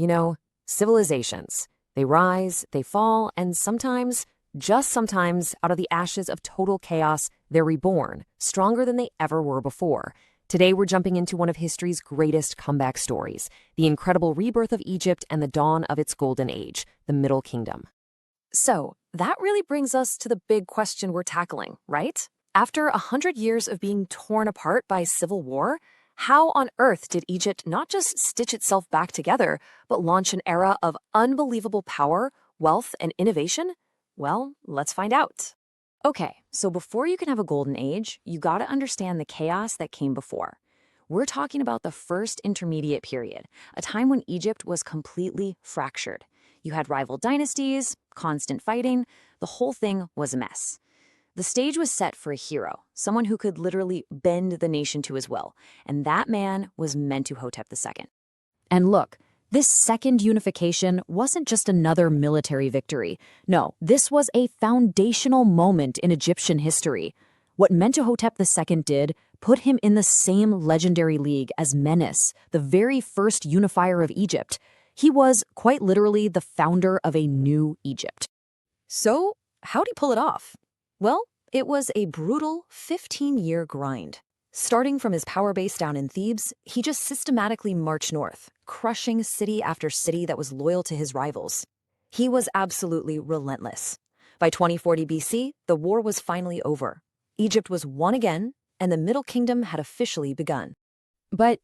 You know, civilizations. They rise, they fall, and sometimes, just sometimes, out of the ashes of total chaos, they're reborn, stronger than they ever were before. Today, we're jumping into one of history's greatest comeback stories, the incredible rebirth of Egypt and the dawn of its golden age, the Middle Kingdom. So, that really brings us to the big question we're tackling, right? After 100 years of being torn apart by civil war, how on earth did Egypt not just stitch itself back together, but launch an era of unbelievable power, wealth, and innovation? Well, let's find out. Okay, so before you can have a golden age, you gotta understand the chaos that came before. We're talking about the first intermediate period, a time when Egypt was completely fractured. You had rival dynasties, constant fighting, the whole thing was a mess. The stage was set for a hero, someone who could literally bend the nation to his will, and that man was Mentuhotep II. And look, this second unification wasn't just another military victory. No, this was a foundational moment in Egyptian history. What Mentuhotep II did put him in the same legendary league as Menes, the very first unifier of Egypt. He was, quite literally, the founder of a new Egypt. So, how'd he pull it off? Well, it was a brutal 15-year grind. Starting from his power base down in Thebes, he just systematically marched north, crushing city after city that was loyal to his rivals. He was absolutely relentless. By 2040 BC, the war was finally over. Egypt was won again, and the Middle Kingdom had officially begun. But,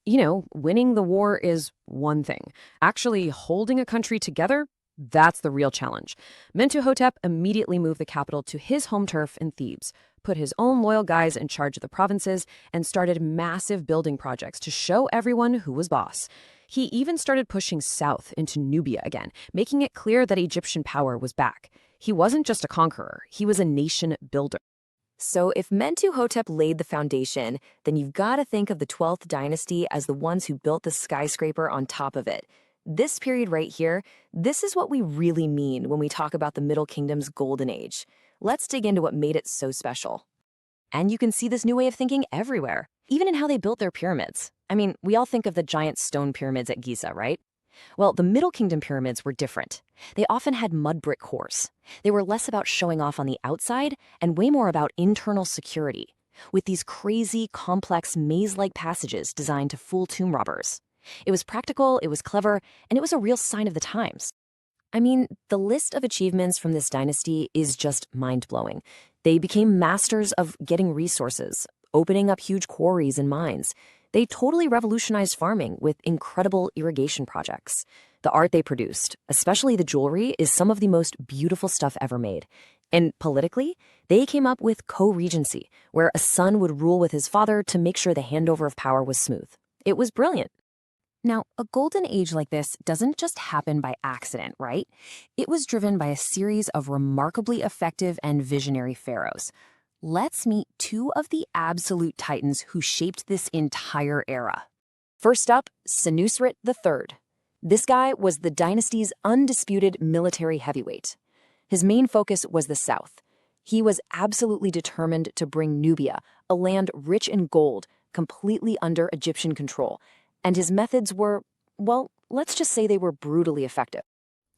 winning the war is one thing. Actually holding a country together, that's the real challenge. Mentuhotep immediately moved the capital to his home turf in Thebes, put his own loyal guys in charge of the provinces, and started massive building projects to show everyone who was boss. He even started pushing south into Nubia again, making it clear that Egyptian power was back. He wasn't just a conqueror, he was a nation builder. So if Mentuhotep laid the foundation, then you've got to think of the 12th dynasty as the ones who built the skyscraper on top of it. This period right here, this is what we really mean when we talk about the Middle Kingdom's golden age. Let's dig into what made it so special. And you can see this new way of thinking everywhere, even in how they built their pyramids. I mean, we all think of the giant stone pyramids at Giza, right? Well, the Middle Kingdom pyramids were different. They often had mud brick cores. They were less about showing off on the outside and way more about internal security, with these crazy, complex, maze-like passages designed to fool tomb robbers. It was practical, it was clever, and it was a real sign of the times. I mean, the list of achievements from this dynasty is just mind-blowing. They became masters of getting resources, opening up huge quarries and mines. They totally revolutionized farming with incredible irrigation projects. The art they produced, especially the jewelry, is some of the most beautiful stuff ever made. And politically, they came up with co-regency, where a son would rule with his father to make sure the handover of power was smooth. It was brilliant. Now, a golden age like this doesn't just happen by accident, right? It was driven by a series of remarkably effective and visionary pharaohs. Let's meet two of the absolute titans who shaped this entire era. First up, Senusret III. This guy was the dynasty's undisputed military heavyweight. His main focus was the south. He was absolutely determined to bring Nubia, a land rich in gold, completely under Egyptian control. And his methods were, well, let's just say they were brutally effective.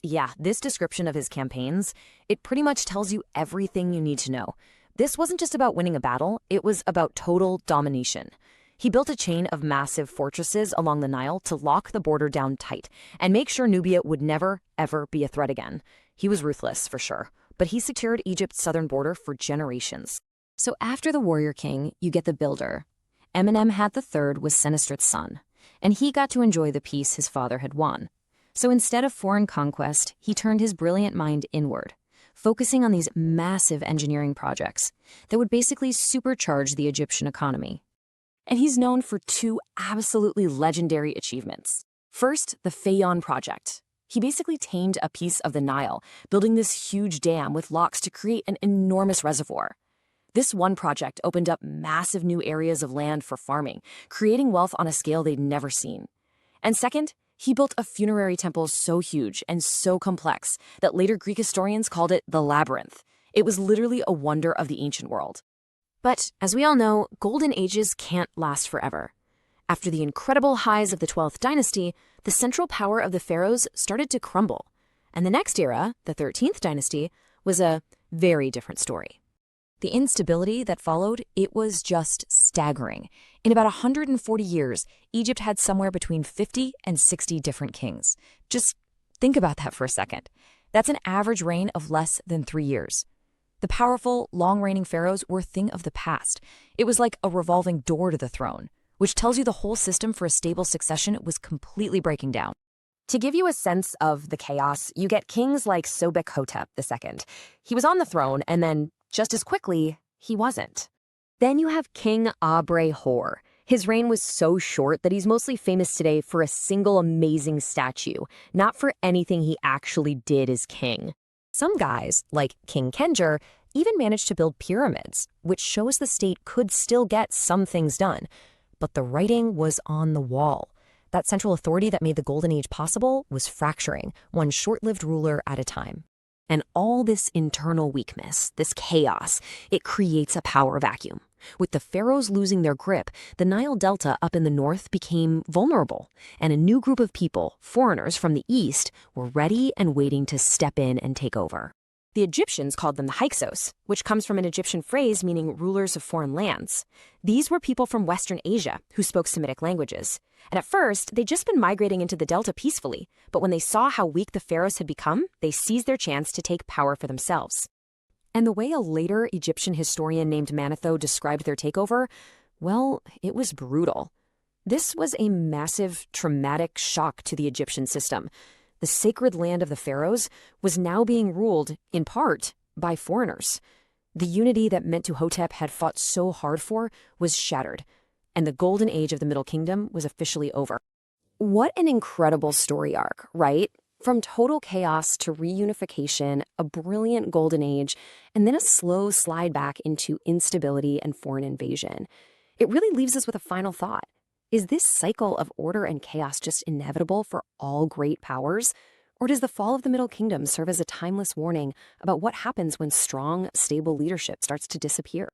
Yeah, this description of his campaigns, it pretty much tells you everything you need to know. This wasn't just about winning a battle, it was about total domination. He built a chain of massive fortresses along the Nile to lock the border down tight and make sure Nubia would never, ever be a threat again. He was ruthless, for sure, but he secured Egypt's southern border for generations. So after the warrior king, you get the builder. Amenemhat III was Senusret's son, and he got to enjoy the peace his father had won. So instead of foreign conquest, he turned his brilliant mind inward, focusing on these massive engineering projects that would basically supercharge the Egyptian economy. And he's known for two absolutely legendary achievements. First, the Phaon project. He basically tamed a piece of the Nile, building this huge dam with locks to create an enormous reservoir. This one project opened up massive new areas of land for farming, creating wealth on a scale they'd never seen. And second, he built a funerary temple so huge and so complex that later Greek historians called it the Labyrinth. It was literally a wonder of the ancient world. But as we all know, golden ages can't last forever. After the incredible highs of the 12th dynasty, the central power of the pharaohs started to crumble. And the next era, the 13th dynasty, was a very different story. The instability that followed, it was just staggering. In about 140 years, Egypt had somewhere between 50 and 60 different kings. Just think about that for a second. That's an average reign of less than 3 years. The powerful, long-reigning pharaohs were a thing of the past. It was like a revolving door to the throne, which tells you the whole system for a stable succession was completely breaking down. To give you a sense of the chaos, you get kings like Sobek-Hotep II. He was on the throne, and then, just as quickly, he wasn't. Then you have King Abre-Hor. His reign was so short that he's mostly famous today for a single amazing statue, not for anything he actually did as king. Some guys, like King Kenjer, even managed to build pyramids, which shows the state could still get some things done. But the writing was on the wall. That central authority that made the Golden Age possible was fracturing, one short-lived ruler at a time. And all this internal weakness, this chaos, it creates a power vacuum. With the pharaohs losing their grip, the Nile Delta up in the north became vulnerable, and a new group of people, foreigners from the east, were ready and waiting to step in and take over. The Egyptians called them the Hyksos, which comes from an Egyptian phrase meaning rulers of foreign lands. These were people from Western Asia who spoke Semitic languages. And at first, they'd just been migrating into the Delta peacefully, but when they saw how weak the pharaohs had become, they seized their chance to take power for themselves. And the way a later Egyptian historian named Manetho described their takeover, well, it was brutal. This was a massive, traumatic shock to the Egyptian system. The sacred land of the pharaohs was now being ruled, in part, by foreigners. The unity that Mentuhotep had fought so hard for was shattered, and the golden age of the Middle Kingdom was officially over. What an incredible story arc, right? From total chaos to reunification, a brilliant golden age, and then a slow slide back into instability and foreign invasion. It really leaves us with a final thought. Is this cycle of order and chaos just inevitable for all great powers? Or does the fall of the Middle Kingdom serve as a timeless warning about what happens when strong, stable leadership starts to disappear?